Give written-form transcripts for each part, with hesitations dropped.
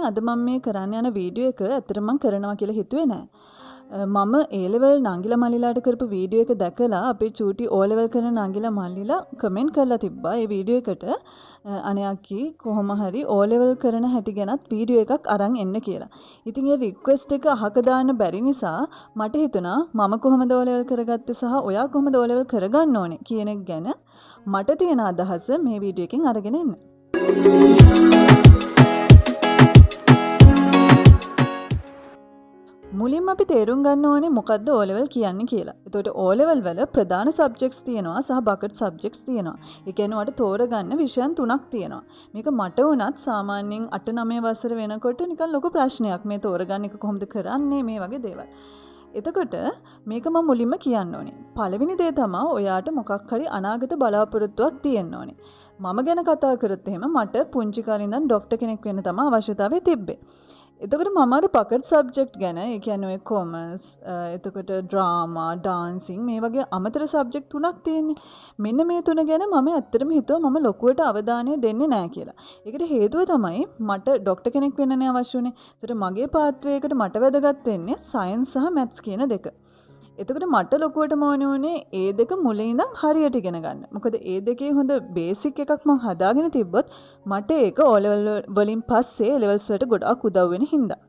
අද මම මේ කරන්න යන වීඩියෝ එක ඇත්තටම මම කරනවා කියලා හිතුවේ නෑ. මම A level නංගිලා මල්ලිලාට කරපු වීඩියෝ එක දැකලා අපේ චූටි O level කරන නංගිලා මල්ලිලා කමෙන්ට් කරලා තිබ්බා ඒ වීඩියෝ එකට අනේ අක්කි කොහොම හරි O level කරන හැටි ගැනත් වීඩියෝ එකක් අරන් එන්න කියලා. ඉතින් ඒ රික්වෙස්ට් එක අහක දාන්න බැරි නිසා මට හිතුණා මම කොහොමද O level කරගත්තේ සහ ඔයා කොහොමද O level කරගන්න ඕනේ කියන එක ගැන මට තියෙන අදහස මේ වීඩියෝ එකෙන් අරගෙන එන්න. මුලින්ම අපි තේරුම් ගන්න ඕනේ මොකද්ද O level කියන්නේ කියලා. එතකොට O level වල ප්‍රධාන සබ්ජෙක්ට්ස් තියෙනවා සහ බකට් සබ්ජෙක්ට්ස් තියෙනවා. ඒ කියන්නේ ඔයාලට තෝරගන්න විෂයන් 3ක් තියෙනවා. මේක මට වුණත් සාමාන්‍යයෙන් 8-9 වසර වෙනකොට නිකන් ලොකු ප්‍රශ්නයක් මේ තෝරගන්න එක කොහොමද කරන්නේ මේ වගේ දේවල්. එතකොට මේක මම මුලින්ම කියන්න ඕනේ. පළවෙනි දේ තමයි ඔයාට මොකක් හරි අනාගත බලාපොරොත්තුවක් තියෙන්න ඕනේ. මම ගැන කතා කරත් එහෙම මට පුංචි කාලේ ඉඳන් ડોක්ටර් කෙනෙක් වෙන්න තමයි අවශ්‍යතාවය තිබ්බේ. එතකොට මම අර පකට් සබ්ජෙක්ට් ගැන ඒ කියන්නේ ඔය කොමර්ස් එතකොට ඩ්‍රාමා ඩාන්සින් මේ වගේ අමතර සබ්ජෙක්ට් තුනක් තියෙන්නේ. මෙන්න මේ තුන ගැන මම ඇත්තටම හිතුවා මම ලොකුවට අවධානය දෙන්නේ නැහැ කියලා. ඒකට හේතුව තමයි මට ડોක්ටර් කෙනෙක් වෙන්නනේ අවශ්‍ය වුනේ. ඒතර මගේ පාත්වය එකට මට වැදගත් වෙන්නේ සයන්ස් සහ මැත්ස් කියන දෙක. එතකොට මට ලොකුවටම ඕනේ උනේ ඒ දෙක මුලින් ඉඳන් හරියට ඉගෙන ගන්න. මොකද ඒ දෙකේ හොඳ බේසික් එකක් මම හදාගෙන තිබ්බොත් මට ඒක O level වලින් පස්සේ levels වලට ගොඩාක් උදව් වෙන හින්දා.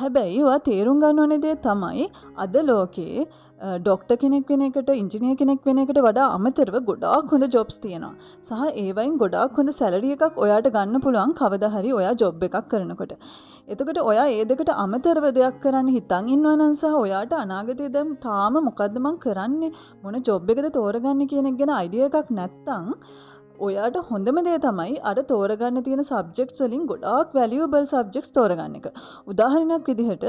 හැබැයි ඔයා තේරුම් ගන්න ඕනේ දේ තමයි අද ලෝකේ ડોක්ටර් කෙනෙක් වෙන එකට ඉංජිනේර් කෙනෙක් වෙන එකට වඩා අමතරව ගොඩාක් හොඳ ජොබ්ස් තියෙනවා. සහ ඒ වයින් ගොඩාක් හොඳ සැලරි එකක් ඔයාට ගන්න පුළුවන් කවදා හරි ඔයා ජොබ් එකක් කරනකොට. එතකොට ඔයා ඒ දෙකට අමතරව දෙයක් කරන්න හිතන් ඉන්නවා නම් සහ ඔයාට අනාගතේ දැන් තාම මොකද්ද මං කරන්නේ මොන ජොබ් එකද තෝරගන්නේ කියන එක ගැන අයිඩියා එකක් නැත්තම් ඔයාට හොඳම දේ තමයි අර තෝරගන්න තියෙන සබ්ජෙක්ට්ස් වලින් ගොඩාක් වැලියබල් සබ්ජෙක්ට්ස් තෝරගන්න එක. උදාහරණයක් විදිහට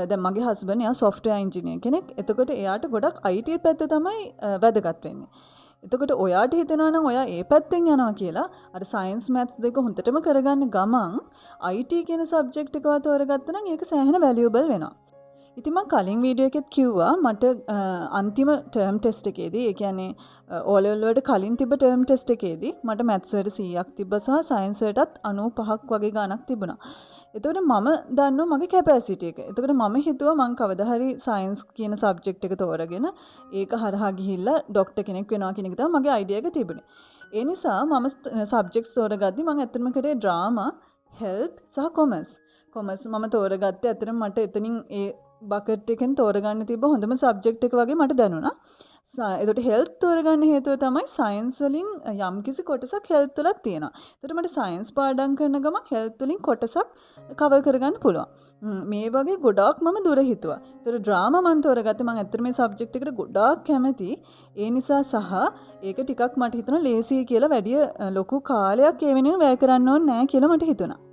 දැන් මගේ හස්බන්ඩ් එයා software engineer කෙනෙක්. එතකොට එයාට ගොඩක් IT පැත්ත තමයි වැදගත් වෙන්නේ. එතකොට ඔයාට හිතෙනවා නම් ඔයා ඒ පැත්තෙන් යනවා කියලා අර සයන්ස් මැත්ස් දෙක හොඳටම කරගන්න ගමන් IT කියන සබ්ජෙක්ට් එකව තෝරගත්තා නම් ඒක සෑහෙන වැලියබල් වෙනවා. ඉතින් මම කලින් වීඩියෝ එකෙත් කිව්වා මට අන්තිම ටර්ම් ටෙස්ට් එකේදී ඒ කියන්නේ O level වලට කලින් තිබ්බ ටර්ම් ටෙස්ට් එකේදී මට මැත්ස් වලට 100ක් තිබ්බා සහ සයන්ස් වලටත් 95ක් වගේ ගාණක් තිබුණා. එතකොට මම දන්නවා මගේ කැපැසිටි එක. එතකොට මම හිතුවා මං කවදා හරි සයන්ස් කියන සබ්ජෙක්ට් එක තෝරගෙන ඒක හරහා ගිහිල්ලා ડોක්ටර් කෙනෙක් වෙනවා කියන එක තමයි මගේ අයිඩියා එක තිබුණේ. ඒ නිසා මම සබ්ජෙක්ට්ස් තෝරගද්දි මම ඇත්තටම කරේ ඩ්‍රාමා, හෙල්ත් සහ කොමර්ස්. කොමර්ස් මම තෝරගත්තේ ඇත්තටම මට එතනින් ඒ බකට් එකෙන් තෝරගන්න තිබ්බ හොඳම සබ්ජෙක්ට් එක වගේ මට දැනුණා. එතකොට හෙල්ත් තෝරගන්න හේතුව තමයි සයන්ස් වලින් යම්කිසි කොටසක් හෙල්ත් වලත් තියෙනවා. එතකොට මට සයන්ස් පාඩම් කරන ගමන් හෙල්ත් වලින් කොටසක් කවර් කරගන්න පුළුවන්. මේ වගේ ගොඩාක් මම දුර හිතුවා. එතකොට ඩ්‍රාමා මම තෝරගත්තේ මම ඇත්තට මේ සබ්ජෙක්ට් එකට ගොඩාක් කැමති. ඒ නිසා සහ ඒක ටිකක් මට හිතුණා ලේසි කියලා වැඩි ලොකු කාලයක් ඒ වෙනුවෙන් වැය කරන්න ඕනේ නැහැ කියලා මට හිතුණා.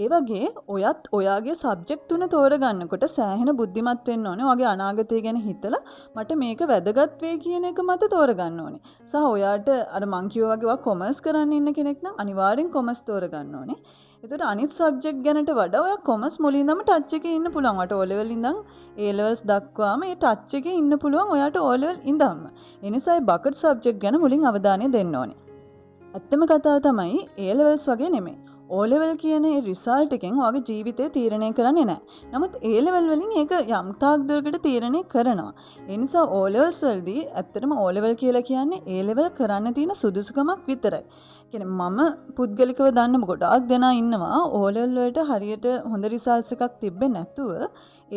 ඒ වගේ ඔයත් ඔයාගේ සබ්ජෙක්ට් තුන තෝරගන්නකොට සෑහෙන බුද්ධිමත් වෙන්න ඕනේ. ඔයාගේ අනාගතය ගැන හිතලා මට මේක වැදගත් වෙයි කියන එක මත තෝරගන්න ඕනේ. සහ ඔයාට අර මං කිව්වා වගේ ඔයා කොමර්ස් කරන්න ඉන්න කෙනෙක් නම් අනිවාර්යෙන් කොමර්ස් තෝරගන්න ඕනේ. එතකොට අනිත් සබ්ජෙක්ට් ගැනට වඩා ඔයා කොමර්ස් මුලින් ඉඳන්ම ටච් එකේ ඉන්න පුළුවන්. ඔයාට O level ඉඳන් A levels දක්වාම මේ ටච් එකේ ඉන්න පුළුවන් ඔයාට O level ඉඳන්ම. ඒ නිසා ඒ බකට් සබ්ජෙක්ට් ගැන මුලින් අවධානය දෙන්න ඕනේ. ඇත්තම කතාව තමයි A levels වගේ නෙමෙයි. O level කියන ඒ රිසල්ට් එකෙන් ඔයාගේ ජීවිතේ තීරණය කරන්නේ නැහැ. නමුත් A level වලින් ඒක යම් තාක් දුරකට තීරණය කරනවා. ඒ නිසා O levels වලදී ඇත්තටම O level කියලා කියන්නේ A level කරන්න තියෙන සුදුසුකමක් විතරයි. කියන්නේ මම පුද්ගලිකව දන්න ගොඩාක් දෙනා ඉන්නවා O level වලට හරියට හොඳ රිසල්ට්ස් එකක් තිබ්බේ නැතුව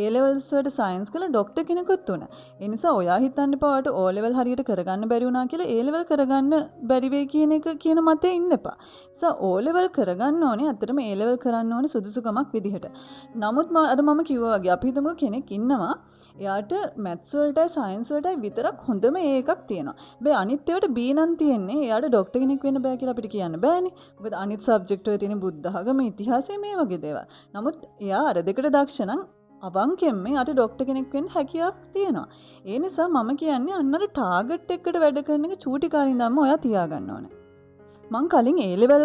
A levels වලට සයන්ස් කළා ડોක්ටර් කෙනෙකුත් වුණා. ඒ නිසා ඔයා හිතන්න එපා ඔයාට O level හරියට කරගන්න බැරි වුණා කියලා A level කරගන්න බැරි වෙයි කියන එක කියන මතේ ඉන්න එපා. නිසා O level කරගන්න ඕනේ ඇත්තටම A level කරන්න ඕනේ සුදුසුකමක් විදිහට. නමුත් මම කිව්වා වගේ අපි හිතමු කෙනෙක් ඉන්නවා එයාට මැත්ස් වලටයි සයන්ස් වලටයි විතරක් හොඳම එකක් තියෙනවා. හැබැයි අනිත් ඒවාට B නම් තියෙන්නේ. එයාට ડોක්ටර් කෙනෙක් වෙන්න බෑ කියලා අපිට කියන්න බෑනේ. මොකද අනිත් සබ්ජෙක්ට් වල තියෙන බුද්ධ ආගම ඉතිහාසය මේ වගේ දේවල්. නමුත් එයා අර දෙකට දක්ෂ නම් අවංකෙන්ම යාට ડોක්ටර් කෙනෙක් වෙන්න හැකියාවක් තියෙනවා. ඒ නිසා මම කියන්නේ අන්නර ටාගට් එකකට වැඩ කරන එක චූටි කාලේ ඉඳන්ම ඔයා තියාගන්න ඕනේ. මං කලින් A level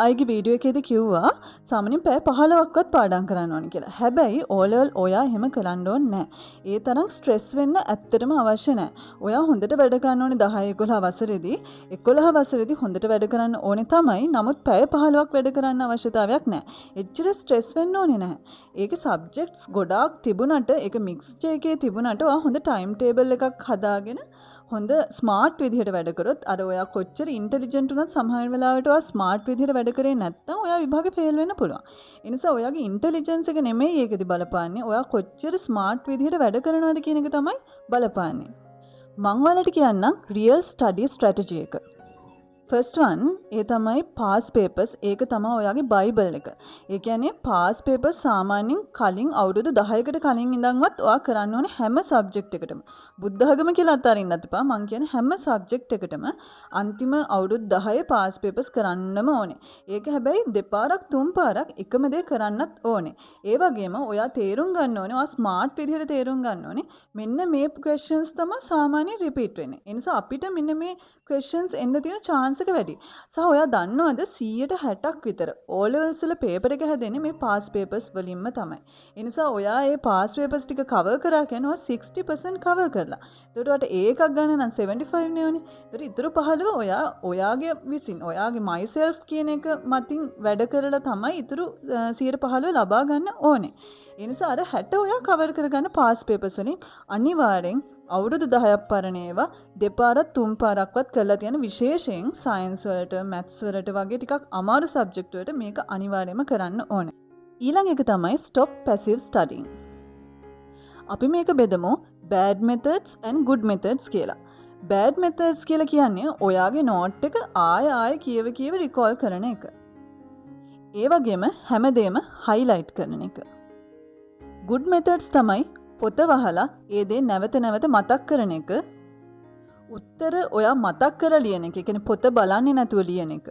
අයගේ වීඩියෝ එකේදී කිව්වා සාමාන්‍යයෙන් පැය 15ක්වත් පාඩම් කරන්න ඕන කියලා. හැබැයි O level ඔයා එහෙම කරන්න ඕනේ නැහැ. ඒ තරම් ස්ට්‍රෙස් වෙන්න ඇත්තටම අවශ්‍ය නැහැ. ඔයා හොඳට වැඩ කරන්න ඕනේ 10 11 වසරේදී. 11 වසරේදී හොඳට වැඩ කරන්න ඕනේ තමයි. නමුත් පැය 15ක් වැඩ කරන්න අවශ්‍යතාවයක් නැහැ. එච්චර ස්ට්‍රෙස් වෙන්න ඕනේ නැහැ. ඒකේ සබ්ජෙක්ට්ස් ගොඩාක් තිබුණට ඒක මික්ස්චර් එකේ තිබුණට ඔයා හොඳ ටයිම් ටේබල් එකක් හදාගෙන හොඳ ස්මාර්ට් විදිහට වැඩ කරොත් අර ඔයා කොච්චර ඉන්ටෙලිජන්ට් වුණත් සමහර වෙලාවට ඔයා ස්මාර්ට් විදිහට වැඩ කරේ නැත්නම් ඔයා විභාගේ ෆේල් වෙන්න පුළුවන්. ඒ නිසා ඔයාගේ ඉන්ටෙලිජන්ස් එක නෙමෙයි ඒකෙදි බලපාන්නේ. ඔයා කොච්චර ස්මාර්ට් විදිහට වැඩ කරනවද කියන එක තමයි බලපාන්නේ. මම ඔයාලට කියන්නම් රියල් ස්ටඩි ස්ට්‍රැටජි එක. ෆස්ට් වන් ඒ තමයි පාස් පේපර්ස්. ඒක තමයි ඔයාගේ බයිබල් එක. ඒ කියන්නේ පාස් පේපර්ස් සාමාන්‍යයෙන් කලින් අවුරුදු 10කට කලින් ඉඳන්වත් ඔයා කරන්න ඕනේ හැම සබ්ජෙක්ට් එකටම. බුද්ධ ධර්ම කියලා අතාරින්නත් එපා. මං කියන්නේ හැම සබ්ජෙක්ට් එකටම අන්තිම අවුරුදු 10 පාස් පේපර්ස් කරන්නම ඕනේ. ඒක හැබැයි දෙපාරක් තුන් පාරක් එකම දේ කරන්නත් ඕනේ. ඒ වගේම ඔයා තේරුම් ගන්න ඕනේ. ඔයා ස්මාර්ට් විදිහට තේරුම් ගන්න ඕනේ. මෙන්න මේ ක්වෙස්චන්ස් තමයි සාමාන්‍යයෙන් රිපීට් වෙන්නේ. ඒ නිසා අපිට මෙන්න මේ ක්වෙස්චන්ස් එන්න තියෙන chance එක වැඩි. සහ ඔයා දන්නවද 160ක් විතර O levels වල පේපර් එක හැදෙන්නේ මේ පාස් පේපර්ස් වලින්ම තමයි. ඒ නිසා ඔයා මේ පාස් පේපර්ස් ටික කවර් කරා කියනවා 60% කවර් කරලා. එතකොට ඔයාට ඒකක් ගන්න නම් 75 නේ ඕනේ. එතකොට ඉතුරු 15 ඔයාගේ විසින් ඔයාගේ myself කියන එක මතින් වැඩ කරලා තමයි ඉතුරු 115 ලබා ගන්න ඕනේ. ඒ නිසා අර 60 ඔයා කවර් කරගන්න පාස් පේපර්ස් වලින් අනිවාර්යෙන් අවුරුදු 10ක් පරණ ඒවා දෙපාරක් තුන් පාරක්වත් කරලා තියෙන විශේෂයෙන් සයන්ස් වලට මැත්ස් වලට වගේ ටිකක් අමාරු සබ්ජෙක්ට් වලට මේක අනිවාර්යයෙන්ම කරන්න ඕනේ. ඊළඟ එක තමයි stop passive studying. අපි මේක බෙදමු bad methods and good methods කියලා. bad methods කියලා කියන්නේ ඔයාගේ නෝට් එක ආය කියව රිකෝල් කරන එක. ඒ වගේම හැමදේම highlight කරන එක. good methods තමයි පොත වහලා ඒ දේ නැවත නැවත මතක් කරන එක. උත්තර ඔයා මතක් කරලා ලියන එක. ඒ කියන්නේ පොත බලන්නේ නැතුව ලියන එක.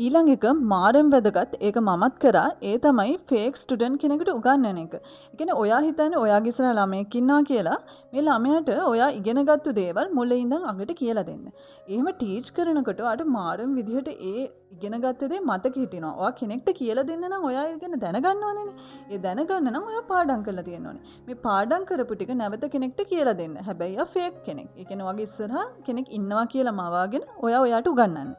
ඊළඟ එක මාරම් වැදගත්. ඒක මමත් කරා. ඒ තමයි ෆේක් ස්ටුඩන්ට් කෙනෙකුට උගන්වන එක. ඒ කියන්නේ ඔයා හිතන්නේ ඔයාගේ ඉස්සරහ ළමයෙක් ඉන්නවා කියලා මේ ළමයාට ඔයා ඉගෙනගත්තු දේවල් මුලින් ඉඳන් අගට කියලා දෙන්න. එහෙම ටීච් කරනකොට ඔයාට මාරම් විදිහට ඒ ඉගෙනගත්ත දේ මතක හිටිනවා. ඔයා කෙනෙක්ට කියලා දෙන්න නම් ඔයා ඒක ගැන දැනගන්න ඕනේනේ. ඒ දැනගන්න නම් ඔයා පාඩම් කරලා තියෙන්න ඕනේ. මේ පාඩම් කරපු ටික නැවත කෙනෙක්ට කියලා දෙන්න. හැබැයි ඔයා ෆේක් කෙනෙක්. ඒ කියන්නේ ඔයාගේ ඉස්සරහ කෙනෙක් ඉන්නවා කියලා මවාගෙන ඔයා ඔයාට උගන්වන්න.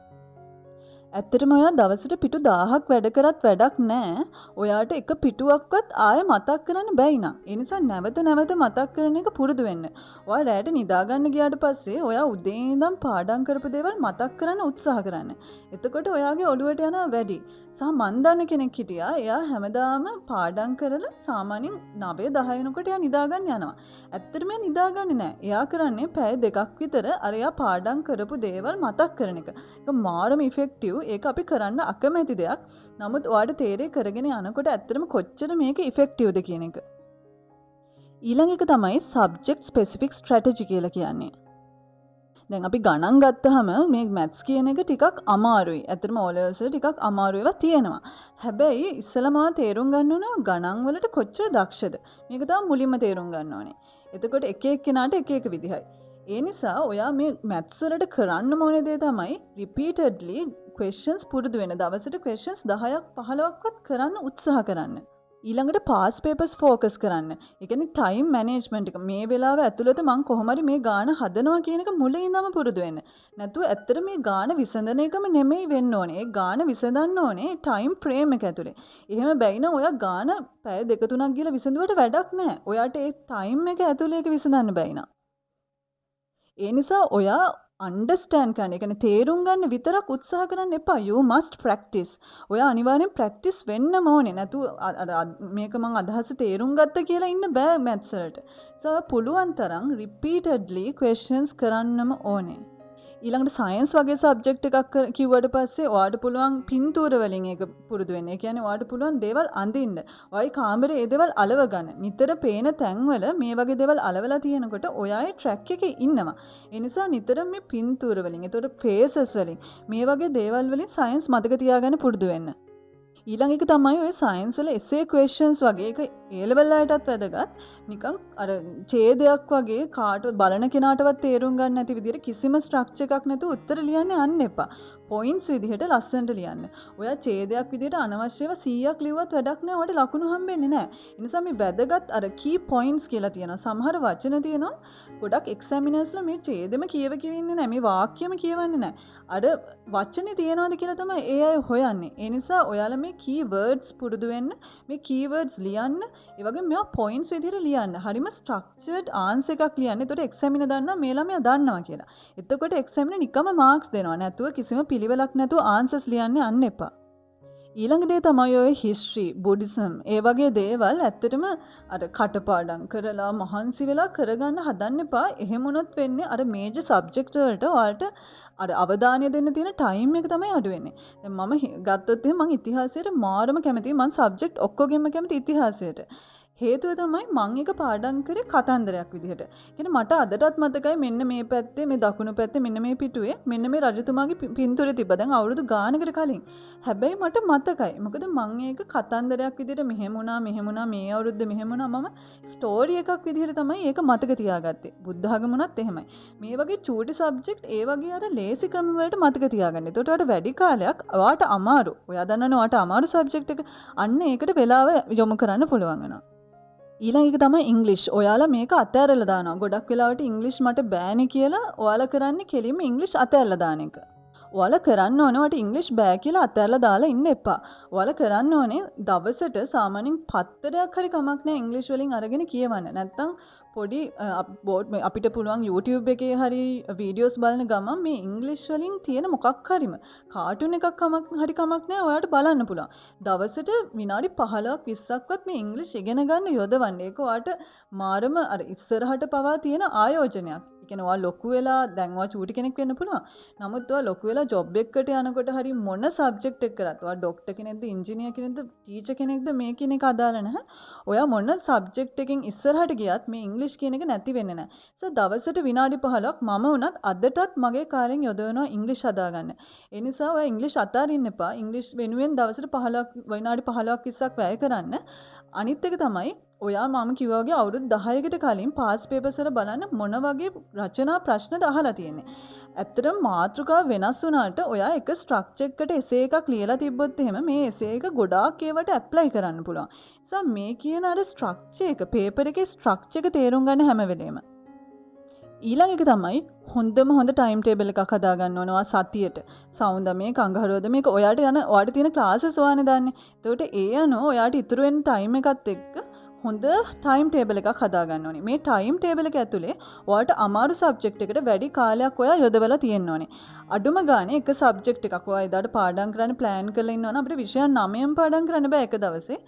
ඇත්තටම ඔයා දවසට පිටු 1000ක් වැඩ කරත් වැඩක් නැහැ. ඔයාට එක පිටුවක්වත් ආයෙ මතක් කරන්න බැයි නා. ඒ නිසා නැවත මතක් කරන එක පුරුදු වෙන්න. ඔයා රැට නිදා ගන්න ගියාට පස්සේ ඔයා උදේ ඉඳන් පාඩම් කරපු දේවල් මතක් කරන්න උත්සාහ කරන්න. එතකොට ඔයාගේ ඔළුවට යනවා වැඩි. සහ මන් දන්න කෙනෙක් හිටියා. එයා හැමදාම පාඩම් කරලා සාමාන්‍යයෙන් 9 10 වෙනකොට එයා නිදා ගන්න යනවා. ඇත්තටම නිදාගන්නේ නැහැ. එයා කරන්නේ පැය 2ක් විතර අර එයා පාඩම් කරපු දේවල් මතක් කරන එක. ඒක මාරම ඉෆෙක්ටිව්. ඒක අපි කරන්න අකමැති දෙයක්. නමුත් ඔයාලට තේරෙයි කරගෙන යනකොට ඇත්තටම කොච්චර මේක ඉෆෙක්ටිව්ද කියන එක. ඊළඟ එක තමයි subject specific strategy කියලා කියන්නේ. දැන් අපි ගණන් ගත්තාම මේ maths කියන එක ටිකක් අමාරුයි. ඇත්තටම O levels වල ටිකක් අමාරු ඒවා තියෙනවා. හැබැයි ඉස්සලම තේරුම් ගන්න ඕන ගණන් වලට කොච්චර දක්ෂද. මේක තමයි මුලින්ම තේරුම් ගන්න ඕනේ. එතකොට එක එක්කෙනාට එක එක විදිහයි. ඒ නිසා ඔයා මේ maths වලට කරන්න ඕනේ දේ තමයි repeatedly questions පුරුදු වෙන. දවසට questions 10ක් 15ක්වත් කරන්න උත්සාහ කරන්න. ඊළඟට පාස් පේපර්ස් ફોකස් කරන්න. ඒ කියන්නේ ටයිම් මැනේජ්මන්ට් එක මේ වෙලාව ඇතුළත මම කොහොම හරි මේ ගාන හදනවා කියන එක මුලින් ඉඳන්ම පුරුදු වෙන්න. නැතුව ඇත්තට මේ ගාන විසඳන එකම නෙමෙයි වෙන්න ඕනේ. ඒ ගාන විසඳන්න ඕනේ ටයිම් ෆ්‍රේම් එක ඇතුලේ. එහෙම බැයි නම් ඔයා ගාන පැය 2-3ක් ගිහලා විසඳුවට වැඩක් නැහැ. ඔයාට ඒ ටයිම් එක ඇතුලේ ඒක විසඳන්න බැයි නා. ඒ නිසා ඔයා understand කරන්න. ඒ කියන්නේ තේරුම් ගන්න විතරක් උත්සාහ කරන්න එපා. You must practice. ඔයා අනිවාර්යෙන් practice වෙන්නම ඕනේ. නැතු මේක මං අදහස තේරුම් ගත්ත කියලා ඉන්න බෑ maths වලට. පුළුවන් තරම් repeatedly questions කරන්නම ඕනේ. ඊළඟට සයන්ස් වගේ සබ්ජෙක්ට් එකක් කිව්වට පස්සේ ඔයාට පුළුවන් පින්තූර වලින් ඒක පුරුදු වෙන්න. ඒ කියන්නේ ඔයාට පුළුවන් දේවල් අඳින්න. ඔයයි කාමරේ ඒ දේවල් අලව ගන්න. නිතර පේන තැන්වල මේ වගේ දේවල් අලවලා තියෙනකොට ඔයාගේ ට්‍රැක් එකේ ඉන්නවා. ඒ නිසා නිතරම මේ පින්තූර වලින්, ඒතකොට ෆේසස් වලින් මේ වගේ දේවල් වලින් සයන්ස් මතක තියාගන්න පුරුදු වෙන්න. ඊළඟ එක තමයි ඔය සයන්ස් වල essay questions වගේ එක A level වලටත් වැදගත්. නිකන් අර ඡේදයක් වගේ කාටවත් බලන කෙනාටවත් තේරුම් ගන්න නැති විදිහට කිසිම ස්ට්‍රක්චර් එකක් නැතුව උත්තර ලියන්න යන්න එපා. පොයින්ට්ස් විදිහට ලස්සනට ලියන්න. ඔයා ඡේදයක් විදිහට අනවශ්‍යව 100ක් ලිව්වත් වැඩක් නැහැ. ඔයාලට ලකුණු හම්බෙන්නේ නැහැ. ඒ නිසා මේ වැදගත් අර key points කියලා තියෙනවා. සමහර වචන තියෙනවා ගොඩක් එක්සැමිනර්ස්ලා මේ ඡේදෙම කියව කියවෙන්නේ නැහැ. මේ වාක්‍යෙම කියවන්නේ නැහැ. අර වචනේ තියනවාද කියලා තමයි ඒ අය හොයන්නේ. ඒ නිසා ඔයාලා මේ key words පුරුදු වෙන්න, මේ key words ලියන්න, ඒ වගේම මේවා points විදිහට ලියන්න. හරිම structured answer එකක් ලියන්න. එතකොට එක්සැමිනර් දන්නවා මේ ළමයා දන්නවා කියලා. එතකොට එක්සැමිනර් නිකම්ම මාර්ක්ස් දෙනවා. නැතුව කිසිම පිළිවෙලක් නැතුව ආන්සර්ස් ලියන්න යන්න එපා. ඊළඟ දේ තමයි ඔය හිස්ටරි, බුද්දිසම් ඒ වගේ දේවල් ඇත්තටම අර කටපාඩම් කරලා මහන්සි වෙලා කරගන්න හදන්න එපා. එහෙම වුණොත් වෙන්නේ අර මේජර් සබ්ජෙක්ට් වලට ඔයාලට අර අවධානය දෙන්න තියෙන ටයිම් එක තමයි අඩු වෙන්නේ. දැන් මම ගත්තොත් එහෙනම් මම ඉතිහාසයට මාරම කැමතියි. මම සබ්ජෙක්ට් ඔක්කොගෙම කැමති ඉතිහාසයට. හේතුව තමයි මම එක පාඩම් කරේ කතන්දරයක් විදිහට. කියන්නේ මට අදටත් මතකයි මෙන්න මේ පැත්තේ මේ දකුණු පැත්තේ මෙන්න මේ පිටුවේ මෙන්න මේ රජතුමාගේ පින්තූරය තිබ්බා. දැන් අවුරුදු ගානකට කලින්. හැබැයි මට මතකයි. මොකද මම ඒක කතන්දරයක් විදිහට මෙහෙම වුණා මේ අවුරුද්දේ මෙහෙම වුණා මම ස්ටෝරි එකක් විදිහට තමයි ඒක මතක තියාගත්තේ. බුද්ධ ආගම උනත් එහෙමයි. මේ වගේ චූටි සබ්ජෙක්ට් ඒ වගේ අර ලේසි ක්‍රම වලට මතක තියාගන්න. ඒකට ඔයාලට වැඩි කාලයක් ඔයාට අමාරු. ඔයා දන්නවනේ ඔයාට අමාරු සබ්ජෙක්ට් එක. අන්න ඒකට වෙලාව යොමු කරන්න පුළුවන් වෙනවා. ඊළඟ එක තමයි ඉංග්‍රීසි. ඔයාලා මේක අතෑරලා දානවා. ගොඩක් වෙලාවට ඉංග්‍රීසි මට බෑනේ කියලා ඔයාලා කරන්නේ කෙලින්ම ඉංග්‍රීසි අතෑරලා දාන එක. ඔයාලා කරන්න ඕනේ ඔයාලට ඉංග්‍රීසි බෑ කියලා අතෑරලා දාලා ඉන්න එපා. ඔයාලා කරන්න ඕනේ දවසට සාමාන්‍යයෙන් පත්තරයක් හරි කමක් නැහැ ඉංග්‍රීසි වලින් අරගෙන කියවන්න. නැත්තම් පොඩි අපිට පුළුවන් YouTube එකේ හරි වීඩියෝස් බලන ගමන් මේ ඉංග්‍රීසි වලින් තියෙන මොකක් හරිම කාටුන් එකක් කමක් නැහැ ඔයාලට බලන්න පුළුවන්. දවසට විනාඩි 15ක් 20ක්වත් මේ ඉංග්‍රීසි ඉගෙන ගන්න යොදවන්න. ඒක ඔයාලට මාරම අර ඉස්සරහට පවා තියෙන ආයෝජනයක්. ඒ කියන්නේ ඔයා ලොකු වෙලා දැන් ඔයා චූටි කෙනෙක් වෙන්න පුළුවන්. නමුත් ඔයා ලොකු වෙලා ජොබ් එකකට යනකොට හරි මොන සබ්ජෙක්ට් එක කරත් ඔයා ડોක්ටර් කෙනෙක්ද ඉංජිනේර් කෙනෙක්ද ටීචර් කෙනෙක්ද මේ කියන එක අදාළ නැහැ. ඔයා මොන සබ්ජෙක්ට් එකකින් ඉස්සරහට ගියත් මේ ඉංග්‍රීසි කියන එක නැති වෙන්නේ නැහැ. දවසට විනාඩි 15ක් මම වුණත් අදටත් මගේ කාලෙන් යොදවනවා ඉංග්‍රීසි හදාගන්න. ඒ නිසා ඔයා ඉංග්‍රීසි අතාරින්න එපා. ඉංග්‍රීසි වෙනුවෙන් දවසට 15ක් විනාඩි 15ක් 20ක් වැය කරන්න. අනිත් එක තමයි ඔයා මම කිව්වා වගේ අවුරුදු 10කට කලින් පාස් පේපර්ස් වල බලන්න මොන වගේ රචනා ප්‍රශ්නද අහලා තියෙන්නේ. ඇත්තටම මාතෘකාව වෙනස් වුණාට ඔයා එක ස්ට්‍රක්චර් එකකට එසේ එකක් ලියලා තිබ්බොත් එහෙම මේ එසේ එක ගොඩාක් ඒවට ඇප්ලයි කරන්න පුළුවන්. නිසා මේ කියන අර ස්ට්‍රක්චර් එක පේපර් එකේ ස්ට්‍රක්චර් එක තේරුම් ගන්න හැම වෙලේම. ඊළඟ එක තමයි හොඳම හොඳ ටයිම් ටේබල් එකක් හදාගන්න ඕනවා සතියට. සෞන්දර්යමය කංගහරුවද මේක ඔයාට තියෙන ක්ලාසස් ඔයානේ දාන්නේ. එතකොට ඒ අනුව ඔයාට ඉතුරු වෙන ටයිම් එකත් එක්ක හොඳ ටයිම් ටේබල් එකක් හදාගන්න ඕනේ. මේ ටයිම් ටේබල් එක ඇතුලේ ඔයාලට අමාරු සබ්ජෙක්ට් එකට වැඩි කාලයක් ඔයා යොදවලා තියෙන්න ඕනේ. අඩුම ගානේ එක සබ්ජෙක්ට් එකක් ඔයා එදාට පාඩම් කරන්න ප්ලෑන් කරලා ඉන්නවනම් අපිට විෂය 9ක් පාඩම් කරන්න බෑ එක දවසේ.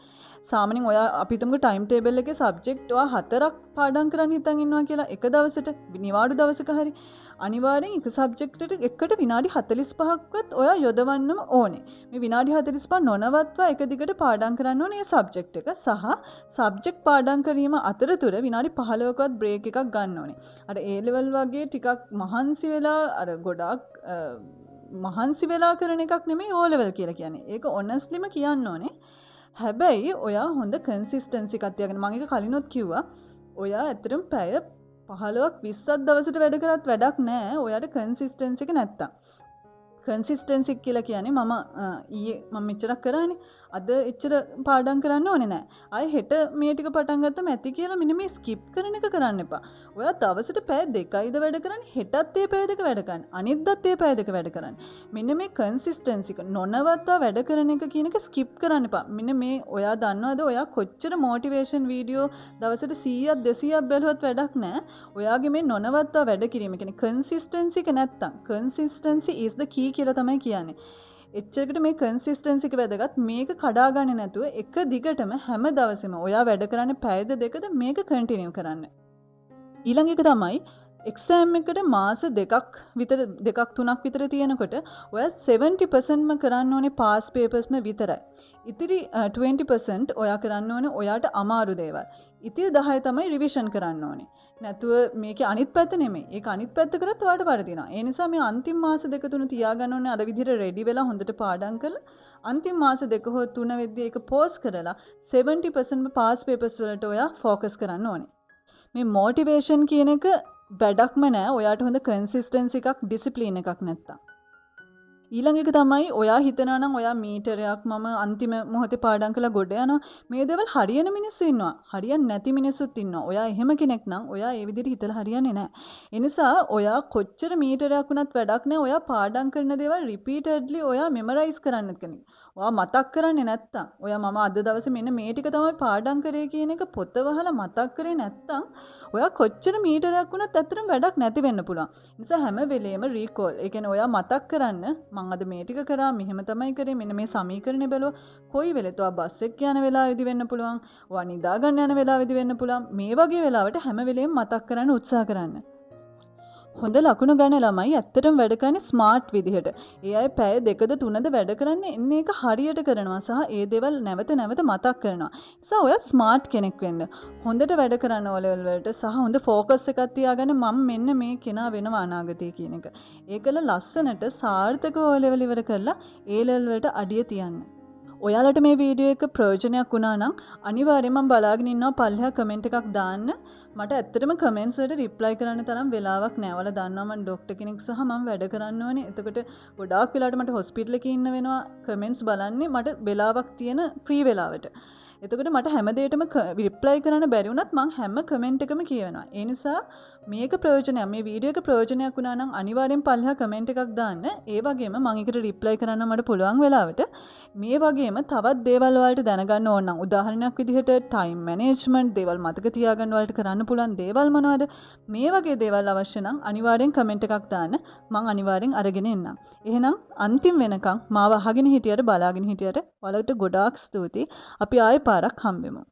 සාමාන්‍යයෙන් ඔයා අපි හිතමුකෝ ටයිම් ටේබල් එකේ සබ්ජෙක්ට් ඔයා 4ක් පාඩම් කරන්න හිතන් ඉන්නවා කියලා එක දවසට නිවාඩු දවසක හරි අනිවාර්යෙන් එක සබ්ජෙක්ට් එකට විනාඩි 45ක්වත් ඔයා යොදවන්නම ඕනේ. මේ විනාඩි 45 නොනවත්වා එක දිගට පාඩම් කරන්න ඕනේ මේ සබ්ජෙක්ට් එක සහ සබ්ජෙක්ට් පාඩම් කිරීම අතරතුර විනාඩි 15කවත් බ්‍රේක් එකක් ගන්න ඕනේ. අර A level වගේ ටිකක් මහන්සි වෙලා අර ගොඩාක් මහන්සි වෙලා කරන එකක් නෙමෙයි O level කියලා කියන්නේ. ඒක honestlyම කියන්න ඕනේ. හැබැයි ඔයා හොඳ කන්සිස්ටන්සි එකක් තියාගෙන මම ඒක කලිනුත් කිව්වා. ඔයා ඇත්තටම පැය 15ක් 20ක් දවසට වැඩ කරත් වැඩක් නැහැ. ඔයාට කන්සිස්ටන්සි එක නැත්තම්. කන්සිස්ටන්සි කියලා කියන්නේ මම මෙච්චරක් කරානේ. අද එච්චර පාඩම් කරන්න ඕනේ නැහැ. ආයේ හෙට මේ ටික පටන් ගත්තම ඇති කියලා මෙන්න මේ ස්කිප් කරන එක කරන්න එපා. ඔයා දවසට පැය 2යිද වැඩ කරන්නේ. හෙටත් ඒ පැය 2 වැඩ කරන්න. අනිද්දාත් ඒ පැය 2 වැඩ කරන්න. මෙන්න මේ කන්සිස්ටන්සි එක නොනවත්වා වැඩ කරන එක කියන එක ස්කිප් කරන්න එපා. මෙන්න මේ ඔයා දන්නවද ඔයා කොච්චර මොටිවේෂන් වීඩියෝ දවසට 100ක් 200ක් බැලුවත් වැඩක් නැහැ. ඔයාගේ මේ නොනවත්වා වැඩ කිරීම කියන්නේ කන්සිස්ටන්සි එක නැත්තම් කන්සිස්ටන්සි is the key කියලා තමයි කියන්නේ. එච්චරකට මේ කන්සිස්ටන්සි එක වැදගත්. මේක කඩාගන්නේ නැතුව එක දිගටම හැම දවසෙම ඔයා වැඩ කරන්නේ පැයද දෙකද මේක කන්ටිනියු කරන්න. ඊළඟ එක තමයි එක්සෑම් එකට මාස දෙකක් තුනක් විතර තියෙනකොට ඔයා 70%ම කරන්න ඕනේ පාස් පේපර්ස්ම විතරයි. ඉතිරි 20% ඔයා කරන්න ඕනේ ඔයාට අමාරු දේවල්. ඉතිරි 10 තමයි රිවිෂන් කරන්න ඕනේ. නැතුව මේකේ අනිත් පැත්ත නෙමෙයි. ඒක අනිත් පැත්ත කරත් ඔයාට වරදිනවා. ඒ නිසා මේ අන්තිම මාස දෙක තුන තියාගන්න ඕනේ අර විදිහට රෙඩි වෙලා හොඳට පාඩම් කරලා අන්තිම මාස දෙක හෝ තුන වෙද්දී ඒක පෝස් කරලා 70%ම පාස් පේපර්ස් වලට ඔයා ફોකස් කරන්න ඕනේ. මේ මොටිවේෂන් කියන එක වැඩක්ම නෑ ඔයාට හොඳ කන්සිස්ටන්සි එකක් ඩිසිප්ලින් එකක් නැත්තම්. ඊළඟ එක තමයි ඔයා හිතනවා නම් ඔයා මීටරයක් මම අන්තිම මොහොතේ පාඩම් කළා ගොඩ යනවා. මේ දේවල් හරියන මිනිස්සු ඉන්නවා. හරියන්නේ නැති මිනිස්සුත් ඉන්නවා. ඔයා එහෙම කෙනෙක් නම් ඔයා ඒ විදිහට හිතලා හරියන්නේ නැහැ. ඒ නිසා ඔයා කොච්චර මීටරයක් වුණත් වැඩක් නැහැ. ඔයා පාඩම් කරන දේවල් රිපීටඩ්ලි ඔයා මෙමරයිස් කරන්න කෙනෙක්. ඔයා මතක් කරන්නේ නැත්තම් ඔයා මම අද දවසේ මෙන්න මේ ටික තමයි පාඩම් කරේ කියන එක පොත වහලා මතක් කරේ නැත්තම් ඔයා කොච්චර මීටරයක් වුණත් ඇත්තටම වැඩක් නැති වෙන්න පුළුවන්. ඒ නිසා හැම වෙලේම රීකෝල්. ඒ කියන්නේ ඔයා මතක් කරන්න මම අද මේ ටික කරා මෙහෙම තමයි කරේ මෙන්න මේ සමීකරණය බැලුවා. කොයි වෙලෙත් ඔයා බස් එක යන වෙලාවෙදි වෙන්න පුළුවන්. ඔයා නිදා ගන්න යන වෙලාවෙදි වෙන්න පුළුවන්. මේ වගේ වෙලාවට හැම වෙලේම මතක් කරන්න උත්සාහ කරන්න. හොඳ ලකුණු ගන්න ළමයි ඇත්තටම වැඩ කරන්නේ ස්මාර්ට් විදිහට. ඒ අය පැය 2ද 3ද වැඩ කරන්නේ එන්නේ ඒක හරියට කරනවා සහ ඒ දේවල් නැවත නැවත මතක් කරනවා. ඒ නිසා ඔයා ස්මාර්ට් කෙනෙක් වෙන්න. හොඳට වැඩ කරන්න O level වලට සහ හොඳ ફોකස් එකක් තියාගන්න මම මෙන්න මේ කෙනා වෙනවා අනාගතේ කියන එක. ඒකල ලස්සනට සාර්ථකව O level ඉවර කරලා A level වලට අඩිය තියන්න. ඔයාලට මේ වීඩියෝ එක ප්‍රයෝජනයක් වුණා නම් අනිවාර්යයෙන්ම මම බලාගෙන ඉන්නවා පල්ලෙහා කමෙන්ට් එකක් දාන්න. මට ඇත්තටම කමෙන්ට්ස් වලට රිප්ලයි කරන්න තරම් වෙලාවක් නැහැ. ඔයාලා දන්නවා මම ડોක්ටර් කෙනෙක් සහ මම වැඩ කරන්න ඕනේ. එතකොට ගොඩාක් වෙලාවට මට හොස්පිටල් එකේ ඉන්න වෙනවා කමෙන්ට්ස් බලන්නේ මට වෙලාවක් තියෙන ෆ්‍රී වෙලාවට. එතකොට මට හැම දෙයකටම රිප්ලයි කරන්න බැරි වුණත් මම හැම කමෙන්ට් එකම කියවනවා. ඒ නිසා මේක ප්‍රයෝජනයක් මේ වීඩියෝ එක ප්‍රයෝජනයක් වුණා නම් අනිවාර්යෙන් පල්ලෙහා කමෙන්ට් එකක් දාන්න. ඒ වගේම මම ඒකට රිප්ලයි කරන්න මට පුළුවන් වෙලාවට මේ වගේම තවත් දේවල් වලට දැනගන්න ඕන නම් උදාහරණයක් විදිහට ටයිම් මැනේජ්මන්ට් දේවල් මතක තියාගන්න වලට කරන්න පුළුවන් දේවල් මොනවද? මේ වගේ දේවල් අවශ්‍ය නම් අනිවාර්යෙන් කමෙන්ට් එකක් දාන්න. මම අනිවාර්යෙන් අරගෙන එන්නම්. එහෙනම් අන්තිම වෙනකන් මාව අහගෙන හිටියට බලාගෙන හිටියට ඔයාලට ගොඩාක් ස්තුතියි. අපි ආයෙ පාරක් හම්බෙමු.